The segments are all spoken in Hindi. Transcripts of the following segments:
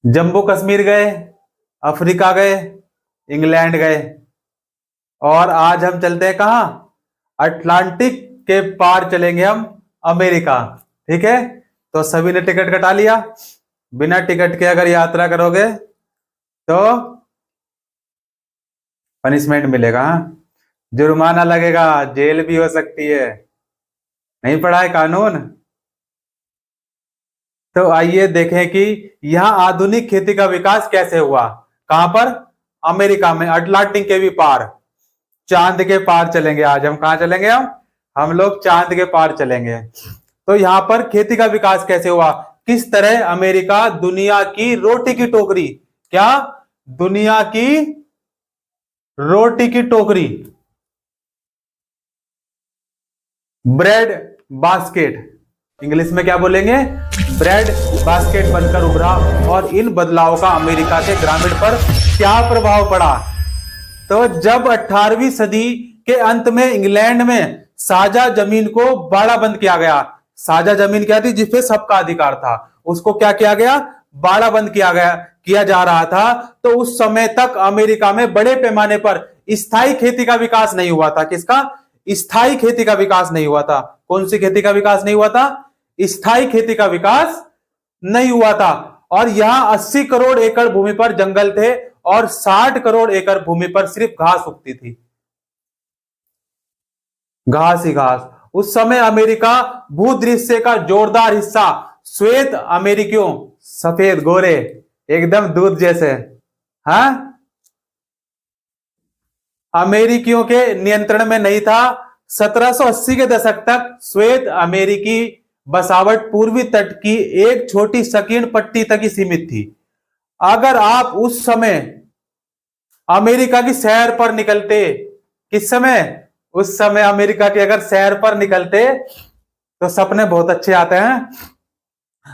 जम्मू कश्मीर गए, अफ्रीका गए, इंग्लैंड गए, और आज हम चलते हैं कहाँ? अटलांटिक के पार चलेंगे हम, अमेरिका। ठीक है, तो सभी ने टिकट कटा लिया। बिना टिकट के अगर यात्रा करोगे तो पनिशमेंट मिलेगा, हाँ? जुर्माना लगेगा, जेल भी हो सकती है। नहीं पढ़ा है कानून? तो आइए देखें कि यहाँ आधुनिक खेती का विकास कैसे हुआ। कहां पर? अमेरिका में, अटलांटिक के भी पार, चांद के पार चलेंगे आज हम। कहां चलेंगे हम लोग चांद के पार चलेंगे। तो यहाँ पर खेती का विकास कैसे हुआ, किस तरह अमेरिका दुनिया की रोटी की टोकरी, क्या? दुनिया की रोटी की टोकरी, ब्रेड बास्केट, इंग्लिश में क्या बोलेंगे? ब्रेड बास्केट बनकर उभरा। और इन बदलावों का अमेरिका के ग्रामीण पर क्या प्रभाव पड़ा? तो जब 18वीं सदी के अंत में इंग्लैंड में साझा जमीन को बाड़ाबंद किया गया, साझा जमीन क्या थी? जिसपे सबका अधिकार था, उसको क्या किया गया? बाड़ाबंद किया जा रहा था। तो उस समय तक अमेरिका में बड़े पैमाने पर स्थायी खेती का विकास नहीं हुआ था। किसका? स्थायी खेती का विकास नहीं हुआ था। कौन सी खेती का विकास नहीं हुआ था? स्थायी खेती का विकास नहीं हुआ था। और यहां 80 करोड़ एकड़ भूमि पर जंगल थे और 60 करोड़ एकड़ भूमि पर सिर्फ घास उगती थी, घास ही घास। उस समय अमेरिका भूदृश्य का जोरदार हिस्सा श्वेत अमेरिकियों, सफेद गोरे एकदम दूध जैसे, हाँ, अमेरिकियों के नियंत्रण में नहीं था। 1780 के दशक तक श्वेत अमेरिकी बसावट पूर्वी तट की एक छोटी संकीर्ण पट्टी तक ही सीमित थी। अगर आप उस समय अमेरिका की सैर पर निकलते, किस समय? उस समय अमेरिका के अगर सैर पर निकलते तो सपने बहुत अच्छे आते हैं।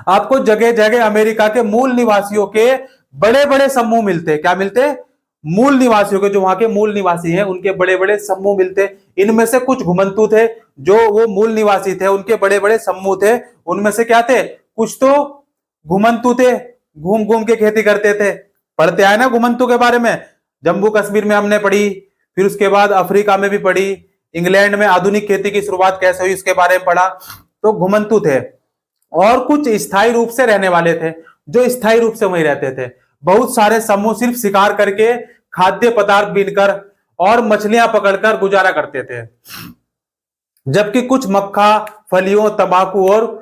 आपको जगह जगह अमेरिका के मूल निवासियों के बड़े बड़े समूह मिलते। क्या मिलते? मूल निवासियों के, जो वहां के मूल निवासी हैं उनके बड़े बड़े समूह मिलते। इनमें से कुछ घुमंतु थे, जो वो मूल निवासी थे उनके बड़े बड़े समूह थे। उनमें से क्या थे? कुछ तो घुमंतु थे, घूम घूम के खेती करते थे। पढ़ते आए ना घुमंतु के बारे में, जम्मू कश्मीर में हमने पढ़ी, फिर उसके बाद अफ्रीका में भी पढ़ी, इंग्लैंड में आधुनिक खेती की शुरुआत कैसे हुई इसके बारे में पढ़ा। तो घुमंतु थे। और कुछ स्थायी रूप से रहने वाले थे, जो स्थायी रूप से वहीं रहते थे। बहुत सारे समूह सिर्फ शिकार करके, खाद्य पदार्थ बीनकर और मछलियां पकड़कर गुजारा करते थे। जबकि कुछ मक्खा, फलियों, तंबाकू और